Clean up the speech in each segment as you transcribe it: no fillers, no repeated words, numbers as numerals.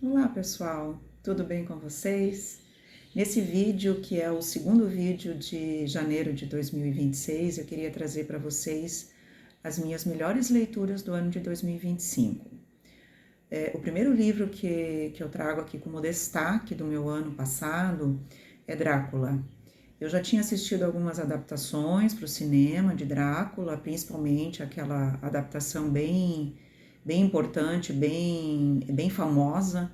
Olá pessoal, tudo bem com vocês? Nesse vídeo, que é o segundo vídeo de janeiro de 2026, eu queria trazer para vocês as minhas melhores leituras do ano de 2025. O primeiro livro que eu trago aqui como destaque do meu ano passado é Drácula. Eu já tinha assistido algumas adaptações para o cinema de Drácula, principalmente aquela adaptação bem importante, bem famosa,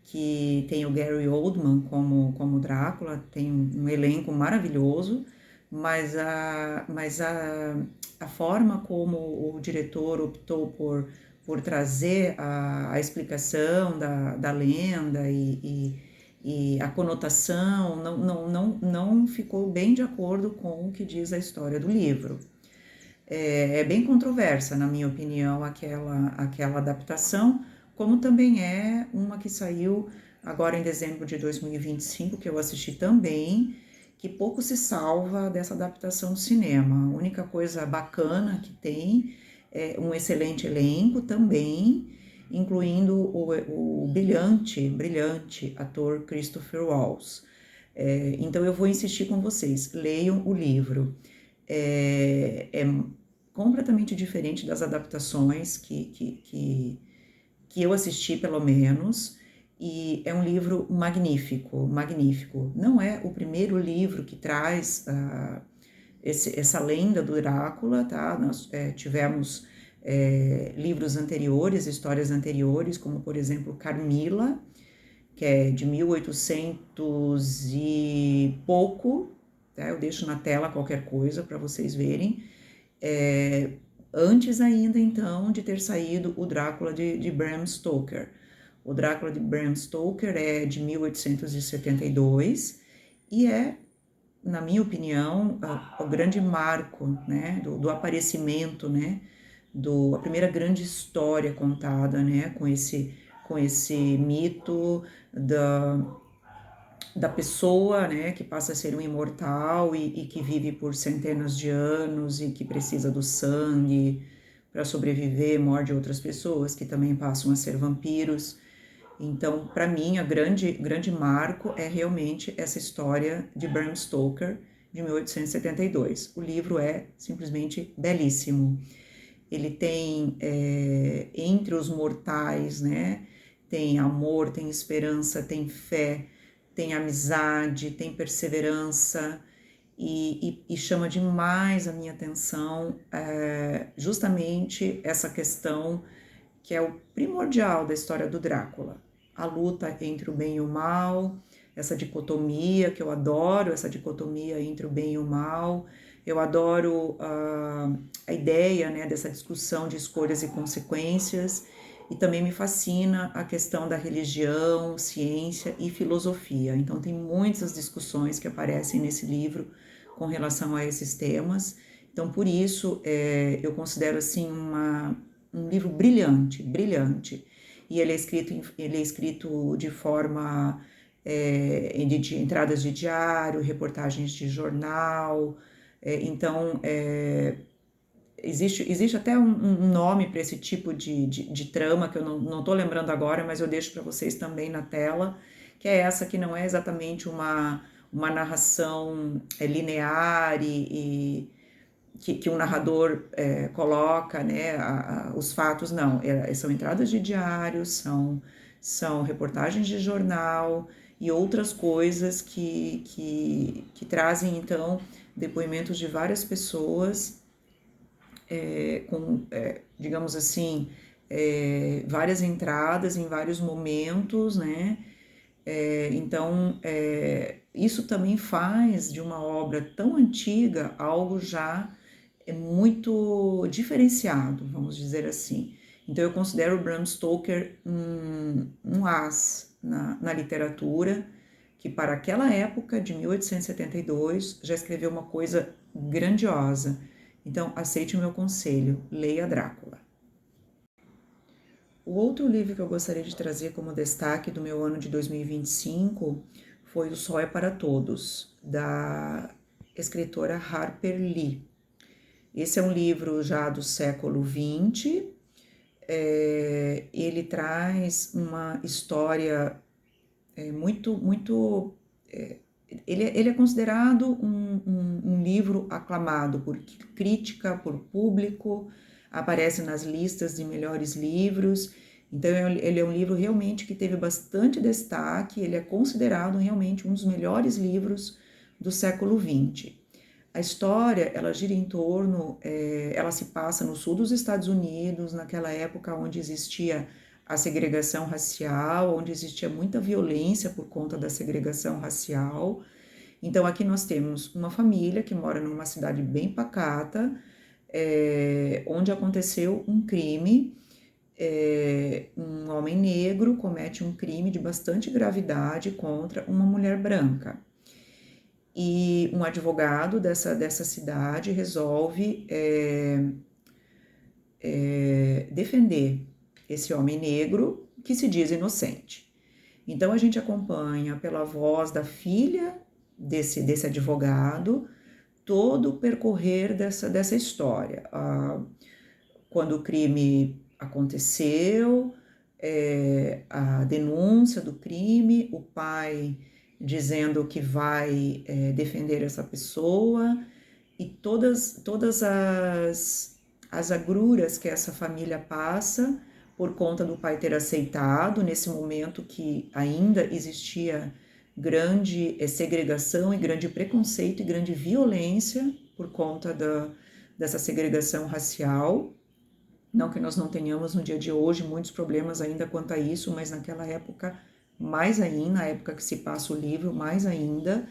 que tem o Gary Oldman como Drácula, tem um elenco maravilhoso, mas a forma como o diretor optou por trazer a explicação da lenda e a conotação não ficou bem de acordo com o que diz a história do livro. É bem controversa, na minha opinião, aquela adaptação, como também é uma que saiu agora em dezembro de 2025, que eu assisti também, que pouco se salva dessa adaptação do cinema. A única coisa bacana que tem é um excelente elenco também, incluindo o brilhante ator Christopher Waltz. Então eu vou insistir com vocês, leiam o livro. É completamente diferente das adaptações que eu assisti, pelo menos, e é um livro magnífico. Não é o primeiro livro que traz essa lenda do Drácula, tá? Nós tivemos livros anteriores, histórias anteriores, como, por exemplo, Carmila, que é de 1800 e pouco, tá? Eu deixo na tela qualquer coisa para vocês verem. Antes ainda, então, de ter saído o Drácula de Bram Stoker. O Drácula de Bram Stoker é de 1872 e é, na minha opinião, o grande marco, né, do aparecimento, né, a primeira grande história contada, né, com esse mito da pessoa, né, que passa a ser um imortal e que vive por centenas de anos e que precisa do sangue para sobreviver, morde outras pessoas que também passam a ser vampiros. Então, para mim, a grande marco é realmente essa história de Bram Stoker, de 1872. O livro é simplesmente belíssimo. Ele tem, entre os mortais, né, tem amor, tem esperança, tem fé, tem amizade, tem perseverança e chama demais a minha atenção justamente essa questão que é o primordial da história do Drácula, a luta entre o bem e o mal, essa dicotomia que eu adoro, essa dicotomia entre o bem e o mal. Eu adoro a ideia, né, dessa discussão de escolhas e consequências, e também me fascina a questão da religião, ciência e filosofia. Então tem muitas discussões que aparecem nesse livro com relação a esses temas. Então por isso eu considero assim um livro brilhante. E ele é escrito de forma de entradas de diário, reportagens de jornal. Então existe até um nome para esse tipo de trama que eu não estou lembrando agora, mas eu deixo para vocês também na tela, que é essa que não é exatamente uma narração linear e que um narrador coloca, né, os fatos, não, são entradas de diário, são reportagens de jornal e outras coisas que trazem, então, depoimentos de várias pessoas com, digamos assim, várias entradas em vários momentos, né? Então, isso também faz de uma obra tão antiga algo já muito diferenciado, vamos dizer assim. Então, eu considero o Bram Stoker um as na literatura, que para aquela época de 1872 já escreveu uma coisa grandiosa. Então, aceite o meu conselho, leia Drácula. O outro livro que eu gostaria de trazer como destaque do meu ano de 2025 foi O Sol é para Todos, da escritora Harper Lee. Esse é um livro já do século XX, ele traz uma história muito. Ele é considerado um livro aclamado por crítica, por público, aparece nas listas de melhores livros. Então, ele é um livro realmente que teve bastante destaque, ele é considerado realmente um dos melhores livros do século XX. A história, ela gira em torno, ela se passa no sul dos Estados Unidos, naquela época onde existia a segregação racial, onde existia muita violência por conta da segregação racial. Então, aqui nós temos uma família que mora numa cidade bem pacata, onde aconteceu um crime. Um homem negro comete um crime de bastante gravidade contra uma mulher branca. E um advogado dessa cidade resolve defender esse homem negro que se diz inocente. Então a gente acompanha pela voz da filha desse advogado todo o percorrer dessa história. Quando o crime aconteceu, a denúncia do crime, o pai dizendo que vai defender essa pessoa e todas as agruras que essa família passa por conta do pai ter aceitado, nesse momento que ainda existia grande segregação e grande preconceito e grande violência por conta dessa segregação racial. Não que nós não tenhamos no dia de hoje muitos problemas ainda quanto a isso, mas naquela época mais ainda, na época que se passa o livro, mais ainda.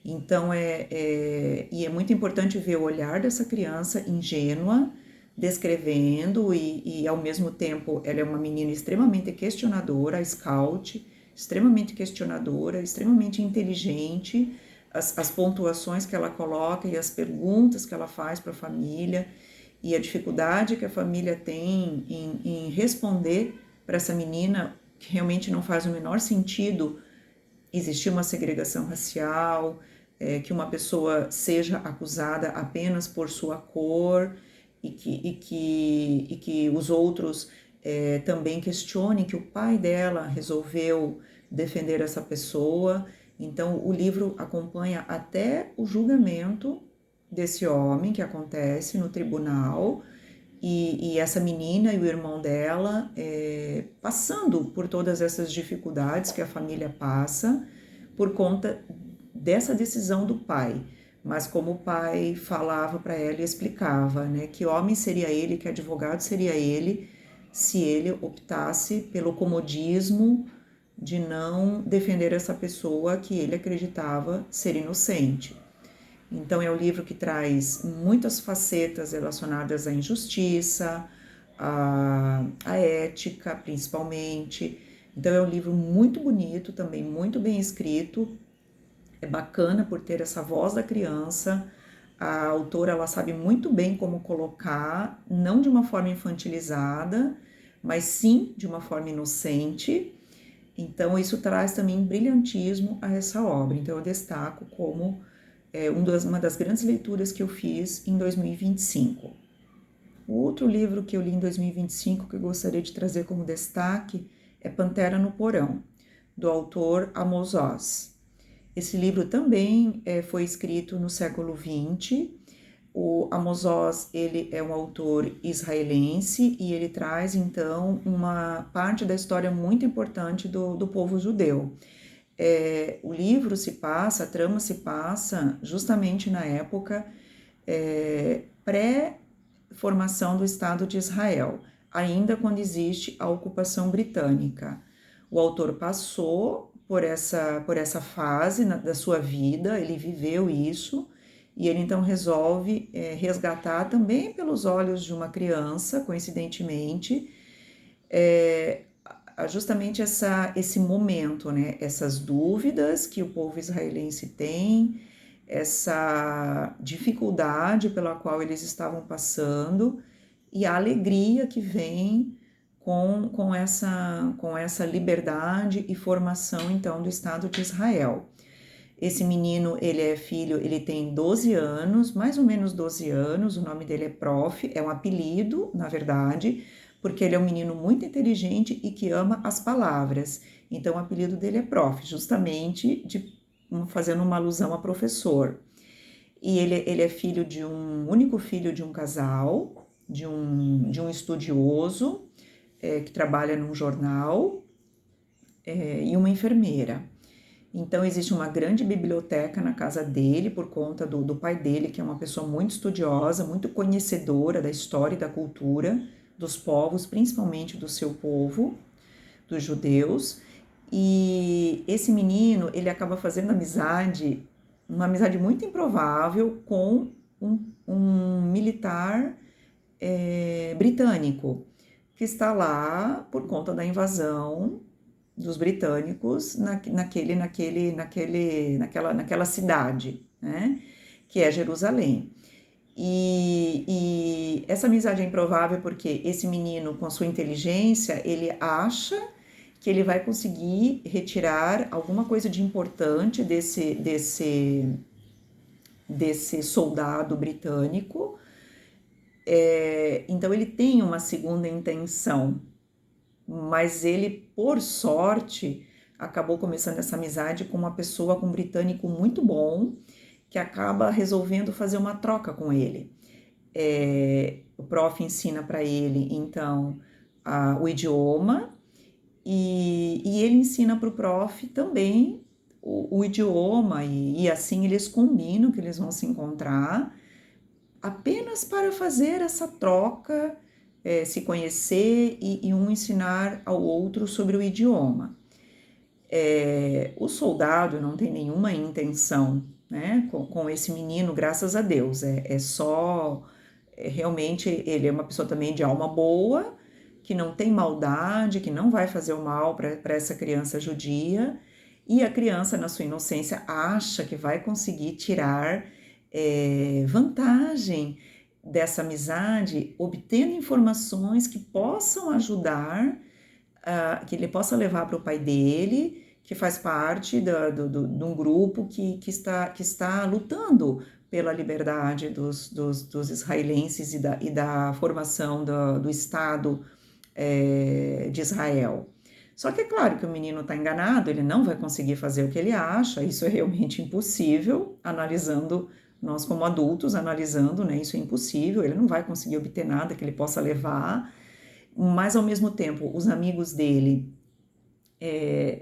Então, e é muito importante ver o olhar dessa criança ingênua, descrevendo, e ao mesmo tempo ela é uma menina extremamente questionadora, a Scout, extremamente questionadora, extremamente inteligente, as pontuações que ela coloca e as perguntas que ela faz para a família, e a dificuldade que a família tem em responder para essa menina, que realmente não faz o menor sentido existir uma segregação racial, que uma pessoa seja acusada apenas por sua cor e que os outros também questionem que o pai dela resolveu defender essa pessoa. Então, o livro acompanha até o julgamento desse homem que acontece no tribunal, e essa menina e o irmão dela passando por todas essas dificuldades que a família passa por conta dessa decisão do pai. Mas como o pai falava para ela e explicava, né, que homem seria ele, que advogado seria ele, se ele optasse pelo comodismo de não defender essa pessoa que ele acreditava ser inocente. Então, é um livro que traz muitas facetas relacionadas à injustiça, à ética, principalmente. Então, é um livro muito bonito, também muito bem escrito. É bacana por ter essa voz da criança. A autora, ela sabe muito bem como colocar, não de uma forma infantilizada, mas sim de uma forma inocente. Então, isso traz também brilhantismo a essa obra. Então, eu destaco como uma das grandes leituras que eu fiz em 2025. O outro livro que eu li em 2025 que eu gostaria de trazer como destaque é Pantera no Porão, do autor Amos Oz. Esse livro também foi escrito no século XX. O Amos Oz, ele é um autor israelense e ele traz, então, uma parte da história muito importante do povo judeu. O livro a trama se passa justamente na época pré-formação do Estado de Israel, ainda quando existe a ocupação britânica. O autor passou por essa fase da sua vida, ele viveu isso, e ele então resolve resgatar também pelos olhos de uma criança, coincidentemente, justamente esse momento, né? Essas dúvidas que o povo israelense tem, essa dificuldade pela qual eles estavam passando e a alegria que vem com essa liberdade e formação, então, do Estado de Israel. Esse menino, ele tem 12 anos, mais ou menos 12 anos, o nome dele é Prof, é um apelido, na verdade, porque ele é um menino muito inteligente e que ama as palavras. Então, o apelido dele é Prof, justamente fazendo uma alusão a professor. E ele é filho de único filho de um casal, de um estudioso, que trabalha num jornal, e uma enfermeira. Então, existe uma grande biblioteca na casa dele, por conta do pai dele, que é uma pessoa muito estudiosa, muito conhecedora da história e da cultura dos povos, principalmente do seu povo, dos judeus. E esse menino, ele acaba fazendo uma amizade muito improvável com um militar britânico, que está lá por conta da invasão dos britânicos naquela cidade, né, que é Jerusalém. E essa amizade é improvável porque esse menino, com a sua inteligência, ele acha que ele vai conseguir retirar alguma coisa de importante desse soldado britânico. Então ele tem uma segunda intenção, mas ele, por sorte, acabou começando essa amizade com uma pessoa, com um britânico muito bom, que acaba resolvendo fazer uma troca com ele. O prof ensina para ele, então, o idioma, e ele ensina para o prof também o idioma, e assim eles combinam que eles vão se encontrar, apenas para fazer essa troca, se conhecer e um ensinar ao outro sobre o idioma. O soldado não tem nenhuma intenção, né, com esse menino, graças a Deus. Realmente ele é uma pessoa também de alma boa, que não tem maldade, que não vai fazer o mal para essa criança judia, e a criança, na sua inocência, acha que vai conseguir tirar vantagem dessa amizade, obtendo informações que possam ajudar, que ele possa levar para o pai dele, que faz parte de um grupo que está lutando pela liberdade dos israelenses e da formação do Estado de Israel. Só que é claro que o menino está enganado, ele não vai conseguir fazer o que ele acha, isso é realmente impossível, nós como adultos, analisando, né, isso é impossível, ele não vai conseguir obter nada que ele possa levar, mas ao mesmo tempo, os amigos dele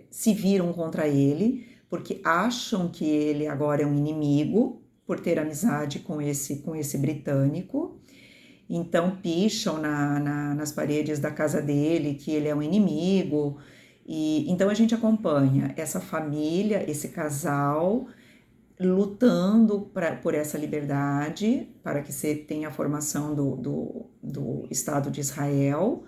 se viram contra ele, porque acham que ele agora é um inimigo, por ter amizade com esse britânico, então picham nas paredes da casa dele que ele é um inimigo, e então a gente acompanha essa família, esse casal, lutando por essa liberdade, para que você tenha a formação do Estado de Israel,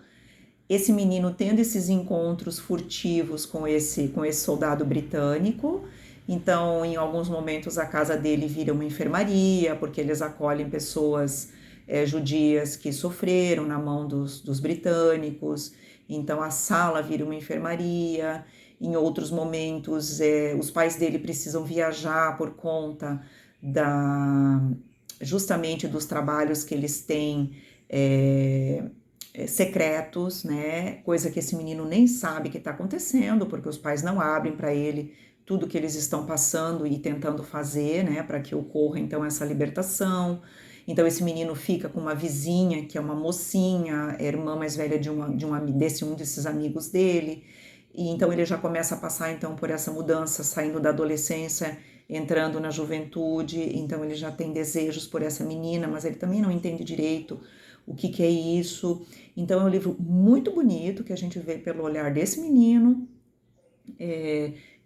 esse menino tendo esses encontros furtivos com esse soldado britânico. Então, em alguns momentos, a casa dele vira uma enfermaria, porque eles acolhem pessoas judias que sofreram na mão dos britânicos. Então, a sala vira uma enfermaria. Em outros momentos, os pais dele precisam viajar por conta justamente dos trabalhos que eles têm secretos, né? Coisa que esse menino nem sabe que está acontecendo, porque os pais não abrem para ele tudo que eles estão passando e tentando fazer, né? Para que ocorra então essa libertação. Então esse menino fica com uma vizinha que é uma mocinha, é a irmã mais velha de um desses amigos dele. E então ele já começa a passar então por essa mudança, saindo da adolescência, entrando na juventude. Então ele já tem desejos por essa menina, mas ele também não entende direito o que é isso. Então é um livro muito bonito, que a gente vê pelo olhar desse menino,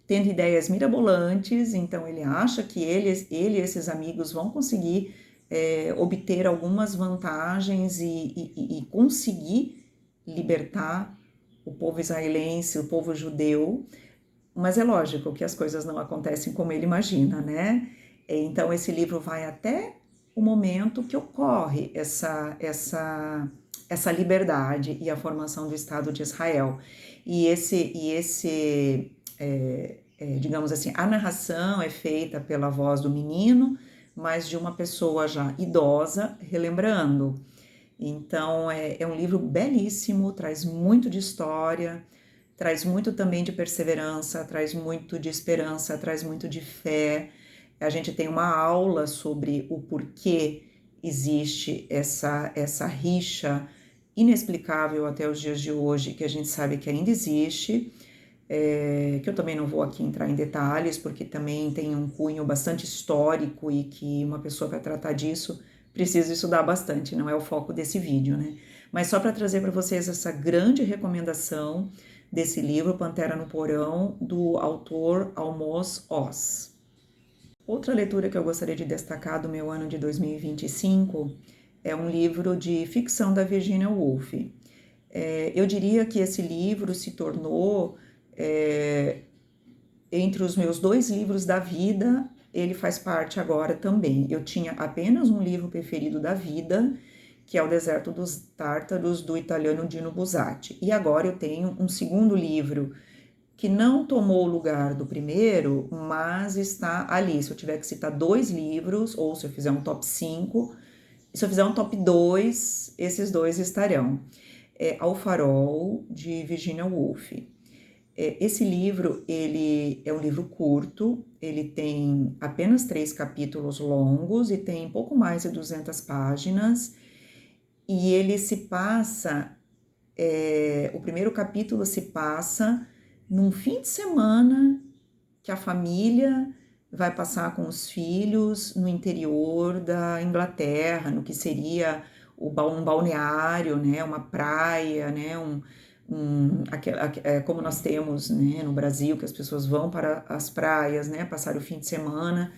tendo ideias mirabolantes. Então ele acha que ele e esses amigos vão conseguir obter algumas vantagens e conseguir libertar o povo israelense, o povo judeu, mas é lógico que as coisas não acontecem como ele imagina, né? Então esse livro vai até o momento que ocorre essa liberdade e a formação do Estado de Israel. Digamos assim, a narração é feita pela voz do menino, mas de uma pessoa já idosa, relembrando. Então, é um livro belíssimo, traz muito de história, traz muito também de perseverança, traz muito de esperança, traz muito de fé. A gente tem uma aula sobre o porquê existe essa rixa inexplicável até os dias de hoje, que a gente sabe que ainda existe, que eu também não vou aqui entrar em detalhes, porque também tem um cunho bastante histórico e que uma pessoa para tratar disso precisa estudar bastante, não é o foco desse vídeo, né? Mas só para trazer para vocês essa grande recomendação desse livro, Pantera no Porão, do autor Amos Oz. Outra leitura que eu gostaria de destacar do meu ano de 2025 é um livro de ficção da Virginia Woolf. Eu diria que esse livro se tornou, entre os meus 2 livros da vida, ele faz parte agora também. Eu tinha apenas um livro preferido da vida, que é O Deserto dos Tártaros, do italiano Dino Buzzati. E agora eu tenho um segundo livro que não tomou o lugar do primeiro, mas está ali. Se eu tiver que citar 2 livros, ou se eu fizer um top 5, se eu fizer um top 2, esses 2 estarão. Ao Farol, de Virginia Woolf. Esse livro, ele é um livro curto, ele tem apenas 3 capítulos longos e tem pouco mais de 200 páginas, e ele se passa, o primeiro capítulo se passa num fim de semana que a família vai passar com os filhos no interior da Inglaterra, no que seria um balneário, né, uma praia, né, como nós temos, né, no Brasil, que as pessoas vão para as praias, né, passar o fim de semana.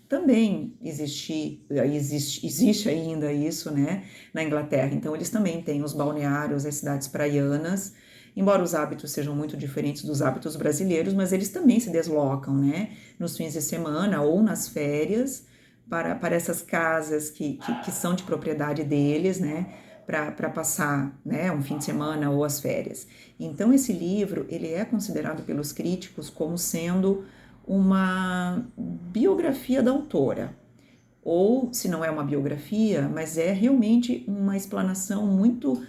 Também existe ainda isso, né, na Inglaterra. Então, eles também têm os balneários, as cidades praianas, embora os hábitos sejam muito diferentes dos hábitos brasileiros, mas eles também se deslocam, né, nos fins de semana ou nas férias, para essas casas que são de propriedade deles, né, para passar, né, um fim de semana ou as férias. Então, esse livro, ele é considerado pelos críticos como sendo uma biografia da autora, ou se não é uma biografia, mas é realmente uma explanação muito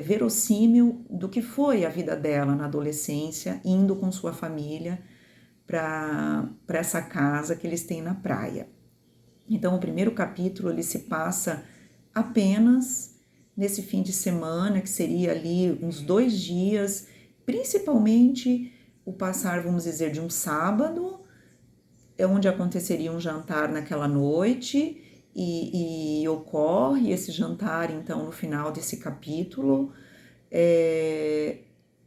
verossímil do que foi a vida dela na adolescência, indo com sua família para essa casa que eles têm na praia. Então, o primeiro capítulo ele se passa apenas nesse fim de semana, que seria ali uns 2 dias, principalmente o passar, vamos dizer, de um sábado, onde aconteceria um jantar naquela noite, e ocorre esse jantar, então, no final desse capítulo.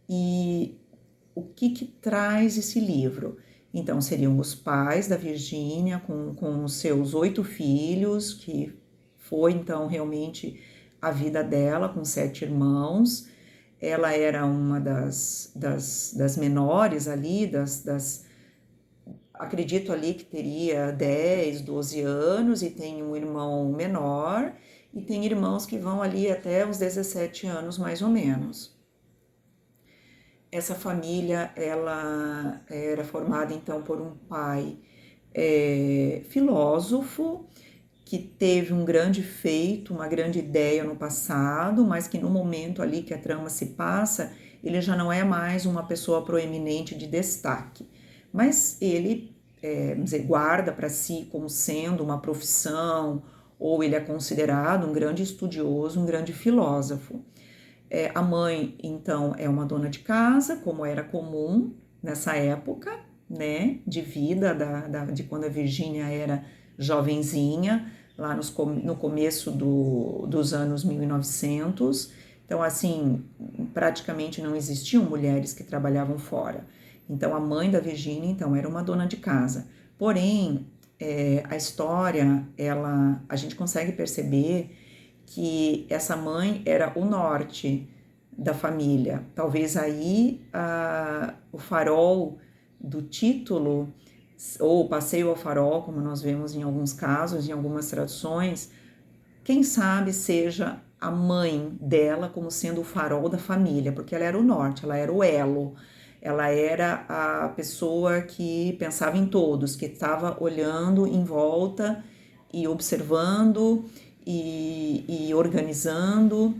E o que traz esse livro? Então, seriam os pais da Virgínia com os seus 8 filhos, que foi, então, realmente a vida dela, com 7 irmãos. Ela era uma das menores ali, acredito ali que teria 10, 12 anos, e tem um irmão menor, e tem irmãos que vão ali até uns 17 anos, mais ou menos. Essa família, ela era formada então por um pai filósofo, que teve um grande feito, uma grande ideia no passado, mas que no momento ali que a trama se passa, ele já não é mais uma pessoa proeminente de destaque. Mas ele, vamos dizer, guarda para si como sendo uma profissão, ou ele é considerado um grande estudioso, um grande filósofo. A mãe, então, é uma dona de casa, como era comum nessa época, né, de vida, de quando a Virgínia era jovenzinha, lá no começo dos anos 1900. Então, assim, praticamente não existiam mulheres que trabalhavam fora. Então, a mãe da Virgínia, então, era uma dona de casa. Porém, a história, a gente consegue perceber que essa mãe era o norte da família. Talvez aí o farol do título, ou passeio ao farol, como nós vemos em alguns casos, em algumas traduções, quem sabe seja a mãe dela como sendo o farol da família, porque ela era o norte, ela era o elo, ela era a pessoa que pensava em todos, que estava olhando em volta e observando e organizando.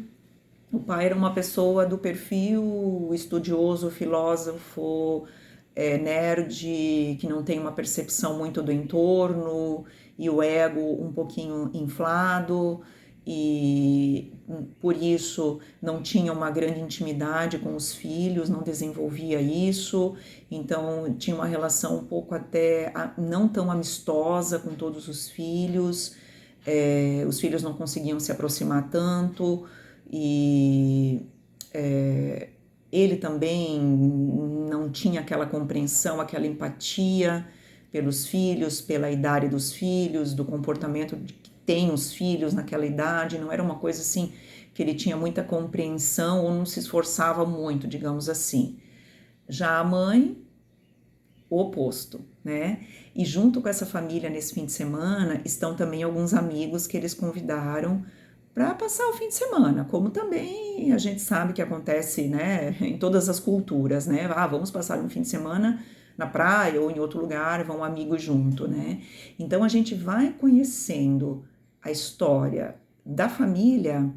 O pai era uma pessoa do perfil estudioso, filósofo, nerd, que não tem uma percepção muito do entorno e o ego um pouquinho inflado e por isso não tinha uma grande intimidade com os filhos, não desenvolvia isso, então tinha uma relação um pouco até não tão amistosa com todos os filhos não conseguiam se aproximar tanto e ele também não tinha aquela compreensão, aquela empatia pelos filhos, pela idade dos filhos, do comportamento que tem os filhos naquela idade, não era uma coisa assim que ele tinha muita compreensão ou não se esforçava muito, digamos assim. Já a mãe, o oposto, né? E junto com essa família nesse fim de semana estão também alguns amigos que eles convidaram para passar o fim de semana, como também a gente sabe que acontece, né, em todas as culturas, né? Ah, vamos passar um fim de semana na praia ou em outro lugar, vão amigos junto, né? Então a gente vai conhecendo a história da família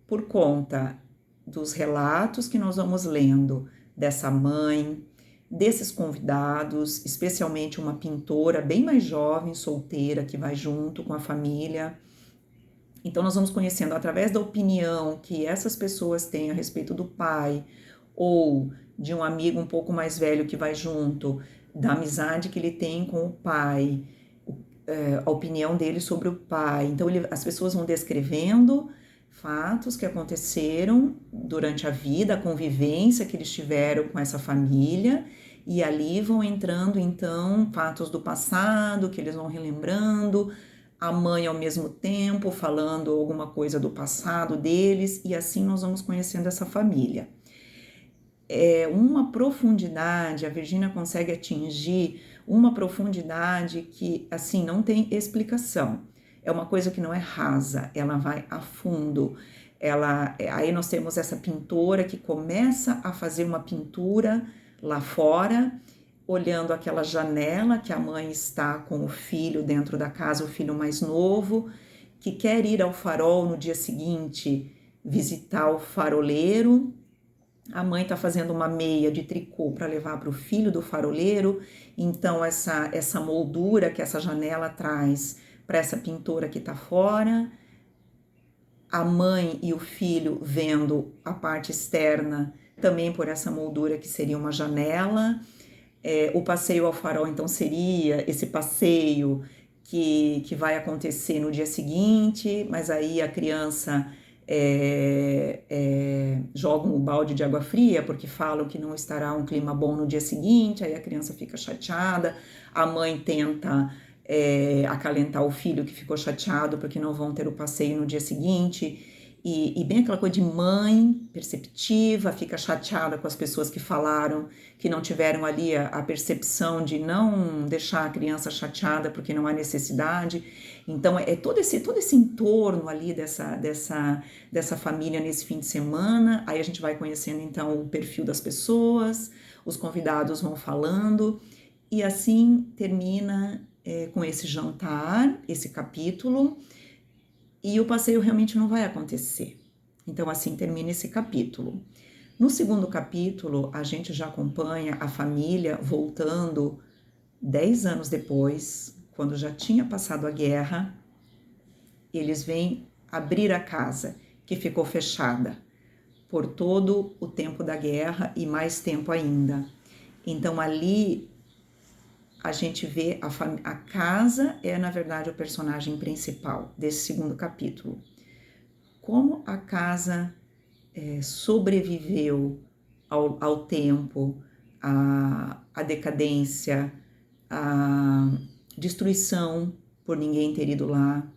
por conta dos relatos que nós vamos lendo dessa mãe, desses convidados, especialmente uma pintora bem mais jovem, solteira, que vai junto com a família. Então, nós vamos conhecendo através da opinião que essas pessoas têm a respeito do pai, ou de um amigo um pouco mais velho que vai junto, da amizade que ele tem com o pai, a opinião dele sobre o pai. Então, as pessoas vão descrevendo fatos que aconteceram durante a vida, a convivência que eles tiveram com essa família, e ali vão entrando, então, fatos do passado que eles vão relembrando, a mãe ao mesmo tempo falando alguma coisa do passado deles, e assim nós vamos conhecendo essa família. É uma profundidade, a Virginia consegue atingir uma profundidade que, assim, não tem explicação. É uma coisa que não é rasa, ela vai a fundo. Aí nós temos essa pintora que começa a fazer uma pintura lá fora, olhando aquela janela que a mãe está com o filho dentro da casa, o filho mais novo, que quer ir ao farol no dia seguinte visitar o faroleiro. A mãe está fazendo uma meia de tricô para levar para o filho do faroleiro, então essa moldura que essa janela traz para essa pintora que está fora, a mãe e o filho vendo a parte externa também por essa moldura que seria uma janela. O passeio ao farol, então, seria esse passeio que vai acontecer no dia seguinte, mas aí a criança joga um balde de água fria, porque falam que não estará um clima bom no dia seguinte, aí a criança fica chateada, a mãe tenta acalentar o filho que ficou chateado porque não vão ter o passeio no dia seguinte, e bem aquela coisa de mãe perceptiva, fica chateada com as pessoas que falaram, que não tiveram ali a percepção de não deixar a criança chateada porque não há necessidade. Então todo esse entorno ali dessa família nesse fim de semana. Aí a gente vai conhecendo então o perfil das pessoas, os convidados vão falando, e assim termina com esse jantar, esse capítulo, e o passeio realmente não vai acontecer. Então assim termina esse capítulo. No segundo capítulo, a gente já acompanha a família voltando 10 anos depois, quando já tinha passado a guerra. Eles vêm abrir a casa, que ficou fechada por todo o tempo da guerra e mais tempo ainda. Então ali a gente vê a casa na verdade, o personagem principal desse segundo capítulo. Como a casa sobreviveu ao tempo, à decadência, à destruição por ninguém ter ido lá.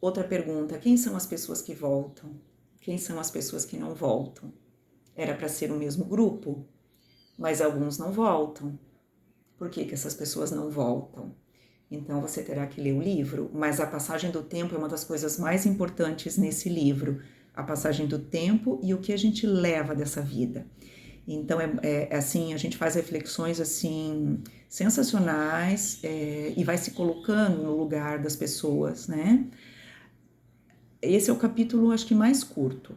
Outra pergunta: quem são as pessoas que voltam? Quem são as pessoas que não voltam? Era para ser o mesmo grupo, mas alguns não voltam. Por que essas pessoas não voltam? Então você terá que ler o livro, mas a passagem do tempo é uma das coisas mais importantes nesse livro. A passagem do tempo e o que a gente leva dessa vida. Então assim, a gente faz reflexões assim sensacionais e vai se colocando no lugar das pessoas, né? esse é o capítulo, acho que mais curto.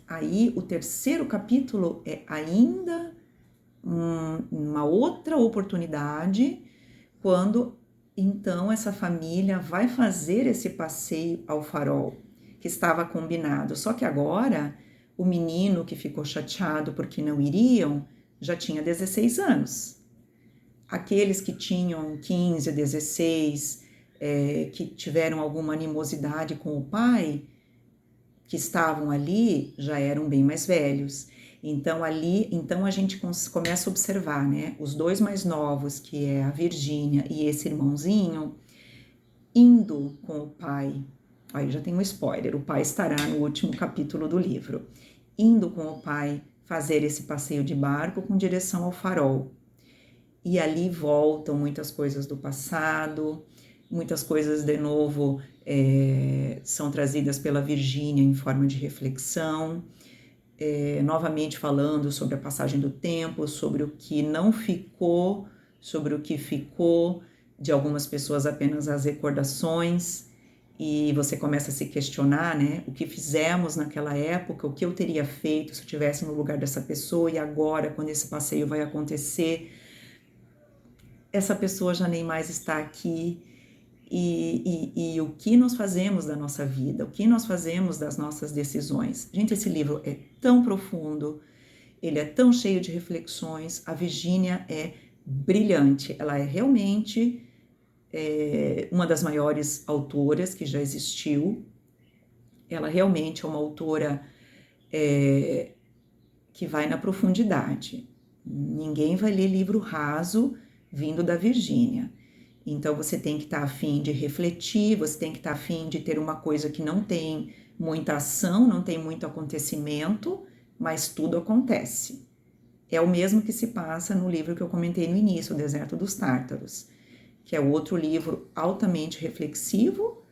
Aí, o terceiro capítulo é ainda uma outra oportunidade, quando então essa família vai fazer esse passeio ao farol, que estava combinado. Só que agora, o menino que ficou chateado porque não iriam, já tinha 16 anos. Aqueles que tinham 15, 16, que tiveram alguma animosidade com o pai, que estavam ali, já eram bem mais velhos. Então a gente começa a observar, né, os dois mais novos, que é a Virgínia e esse irmãozinho, indo com o pai. Aí já tem um spoiler, o pai estará no último capítulo do livro. Indo com o pai fazer esse passeio de barco com direção ao farol. E ali voltam muitas coisas do passado, muitas coisas de novo são trazidas pela Virgínia em forma de reflexão, novamente falando sobre a passagem do tempo, sobre o que não ficou, sobre o que ficou, de algumas pessoas apenas as recordações, e você começa a se questionar, né, o que fizemos naquela época, o que eu teria feito se eu estivesse no lugar dessa pessoa, e agora, quando esse passeio vai acontecer, essa pessoa já nem mais está aqui, e o que nós fazemos da nossa vida, o que nós fazemos das nossas decisões. Gente, esse livro é tão profundo, ele é tão cheio de reflexões, a Virgínia é brilhante, ela é realmente uma das maiores autoras que já existiu, ela realmente é uma autora que vai na profundidade. Ninguém vai ler livro raso vindo da Virgínia. Então você tem que estar afim de refletir, você tem que estar afim de ter uma coisa que não tem muita ação, não tem muito acontecimento, mas tudo acontece. É o mesmo que se passa no livro que eu comentei no início, O Deserto dos Tártaros, que é outro livro altamente reflexivo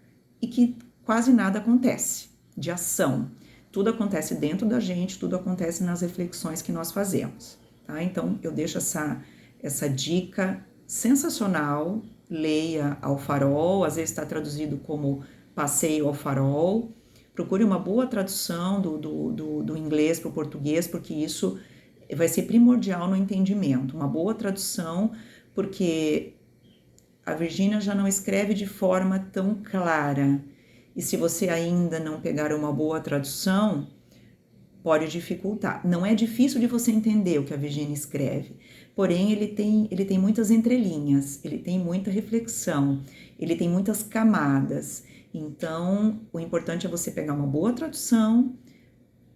e que quase nada acontece de ação. Tudo acontece dentro da gente, tudo acontece nas reflexões que nós fazemos, tá? Então eu deixo essa dica sensacional. Leia Ao Farol, às vezes está traduzido como Passeio ao Farol. Procure uma boa tradução do inglês para o português, porque isso vai ser primordial no entendimento. Uma boa tradução, porque a Virgínia já não escreve de forma tão clara. E se você ainda não pegar uma boa tradução, pode dificultar. Não é difícil de você entender o que a Virgínia escreve, porém ele tem muitas entrelinhas, ele tem muita reflexão, ele tem muitas camadas. Então, o importante é você pegar uma boa tradução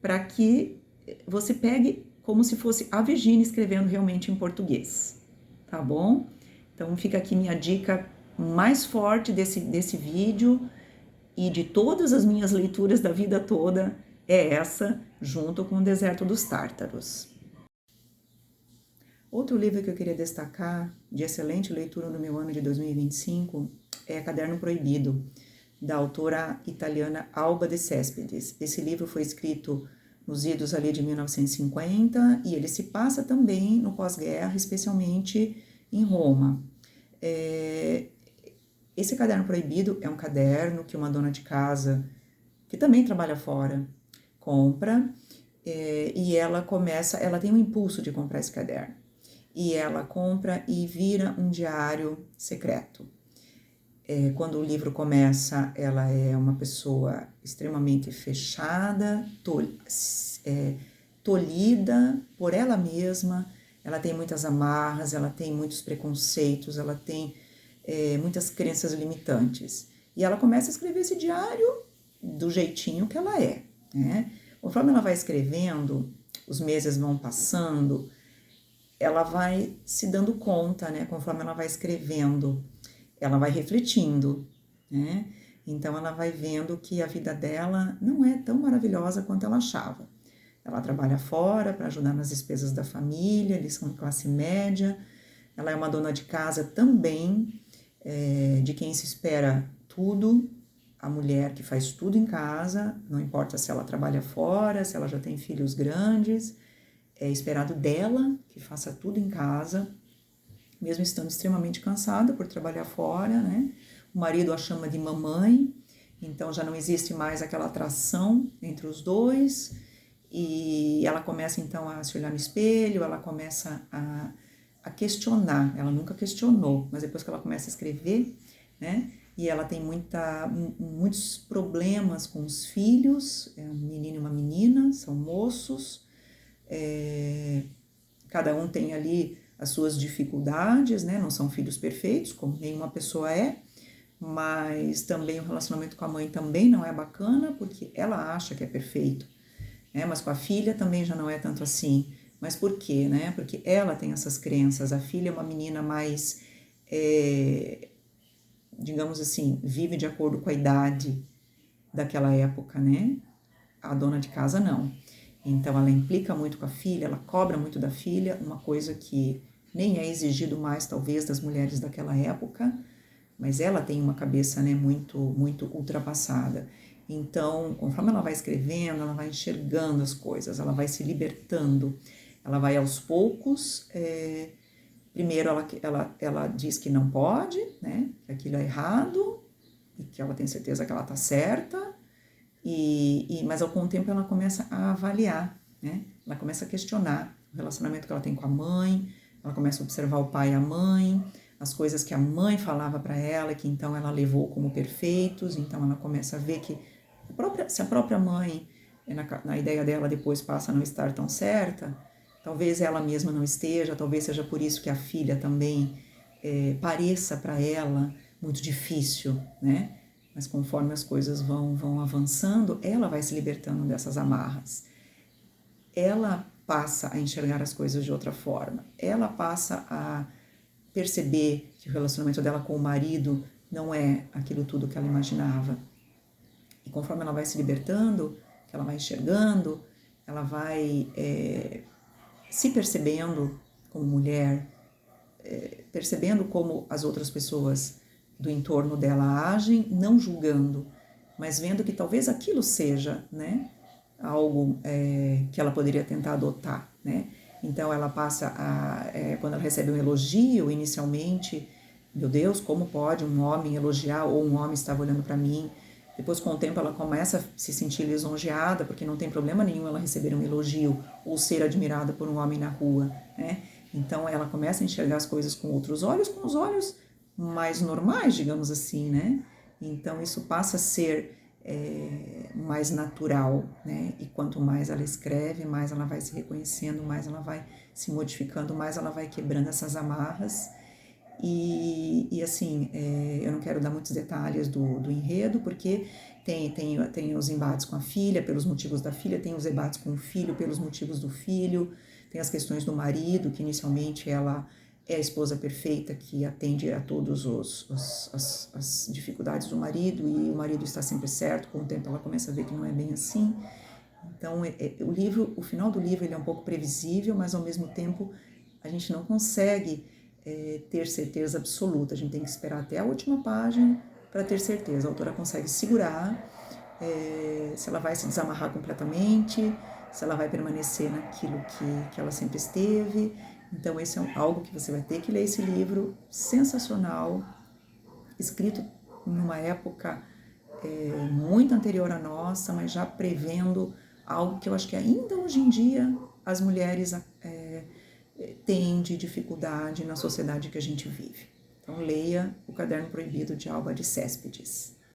para que você pegue como se fosse a Virgínia escrevendo realmente em português, tá bom? Então, fica aqui minha dica mais forte desse vídeo e de todas as minhas leituras da vida toda, é essa, junto com O Deserto dos Tártaros. Outro livro que eu queria destacar, de excelente leitura no meu ano de 2025, é Caderno Proibido, da autora italiana Alba de Céspedes. Esse livro foi escrito nos idos ali de 1950 e ele se passa também no pós-guerra, especialmente em Roma. Esse Caderno Proibido é um caderno que uma dona de casa, que também trabalha fora, compra, e ela tem um impulso de comprar esse caderno, e ela compra e vira um diário secreto. Quando o livro começa, ela é uma pessoa extremamente fechada, tolhida por ela mesma, ela tem muitas amarras, ela tem muitos preconceitos, ela tem muitas crenças limitantes. E ela começa a escrever esse diário do jeitinho que ela é, né? Conforme ela vai escrevendo, os meses vão passando, ela vai se dando conta, né? Conforme ela vai escrevendo, ela vai refletindo, né? Então ela vai vendo que a vida dela não é tão maravilhosa quanto ela achava. Ela trabalha fora para ajudar nas despesas da família, eles são de classe média, ela é uma dona de casa também, de quem se espera tudo, a mulher que faz tudo em casa, não importa se ela trabalha fora, se ela já tem filhos grandes, é esperado dela que faça tudo em casa, mesmo estando extremamente cansada por trabalhar fora, né? O marido a chama de mamãe, Então já não existe mais aquela atração entre os dois, e ela começa então a se olhar no espelho, ela começa a questionar. Ela nunca questionou, mas depois que ela começa a escrever, né? E ela tem muitos problemas com os filhos, é um menino e uma menina, são moços, cada um tem ali as suas dificuldades, né? Não são filhos perfeitos, como nenhuma pessoa é, mas também o relacionamento com a mãe também não é bacana, porque ela acha que é perfeito, né? Mas com a filha também já não é tanto assim. Mas por quê, né? Porque ela tem essas crenças. A filha é uma menina mais, digamos assim, vive de acordo com a idade daquela época, né? A dona de casa não. Então ela implica muito com a filha, ela cobra muito da filha, uma coisa que nem é exigido mais talvez das mulheres daquela época, mas ela tem uma cabeça, né, muito ultrapassada. Então, conforme ela vai escrevendo, ela vai enxergando as coisas, ela vai se libertando, ela vai aos poucos. Primeiro ela diz que não pode, né, que aquilo é errado e que ela tem certeza que ela está certa, mas com o tempo ela começa a avaliar, né? Ela começa a questionar o relacionamento que ela tem com a mãe, ela começa a observar o pai e a mãe, as coisas que a mãe falava para ela, que então ela levou como perfeitos, então ela começa a ver que se a própria mãe, na ideia dela, depois passa a não estar tão certa, talvez ela mesma não esteja, talvez seja por isso que a filha também pareça para ela muito difícil, né? Mas conforme as coisas vão avançando, ela vai se libertando dessas amarras. Ela passa a enxergar as coisas de outra forma. Ela passa a perceber que o relacionamento dela com o marido não é aquilo tudo que ela imaginava. E conforme ela vai se libertando, que ela vai enxergando, ela vai se percebendo como mulher, percebendo como as outras pessoas do entorno dela agem, não julgando, mas vendo que talvez aquilo seja, né, algo que ela poderia tentar adotar, né? Então ela passa quando ela recebe um elogio, inicialmente, meu Deus, como pode um homem elogiar, ou um homem estava olhando para mim. Depois, com o tempo, ela começa a se sentir lisonjeada, porque não tem problema nenhum ela receber um elogio ou ser admirada por um homem na rua, né? Então ela começa a enxergar as coisas com outros olhos, com os olhos mais normais, digamos assim, né? Então isso passa a ser mais natural, né? E quanto mais ela escreve, mais ela vai se reconhecendo, mais ela vai se modificando, mais ela vai quebrando essas amarras. E assim, eu não quero dar muitos detalhes do enredo, porque tem os embates com a filha, pelos motivos da filha, tem os debates com o filho, pelos motivos do filho, tem as questões do marido, que inicialmente ela é a esposa perfeita que atende a todas as dificuldades do marido, e o marido está sempre certo. Com o tempo ela começa a ver que não é bem assim. Então o final do livro ele é um pouco previsível, mas ao mesmo tempo a gente não consegue ter certeza absoluta. A gente tem que esperar até a última página para ter certeza. A autora consegue segurar se ela vai se desamarrar completamente, se ela vai permanecer naquilo que ela sempre esteve. Então esse é algo que você vai ter que ler, esse livro sensacional, escrito numa época muito anterior à nossa, mas já prevendo algo que eu acho que ainda hoje em dia as mulheres têm de dificuldade na sociedade que a gente vive. Então leia O Caderno Proibido de Alba de Céspedes.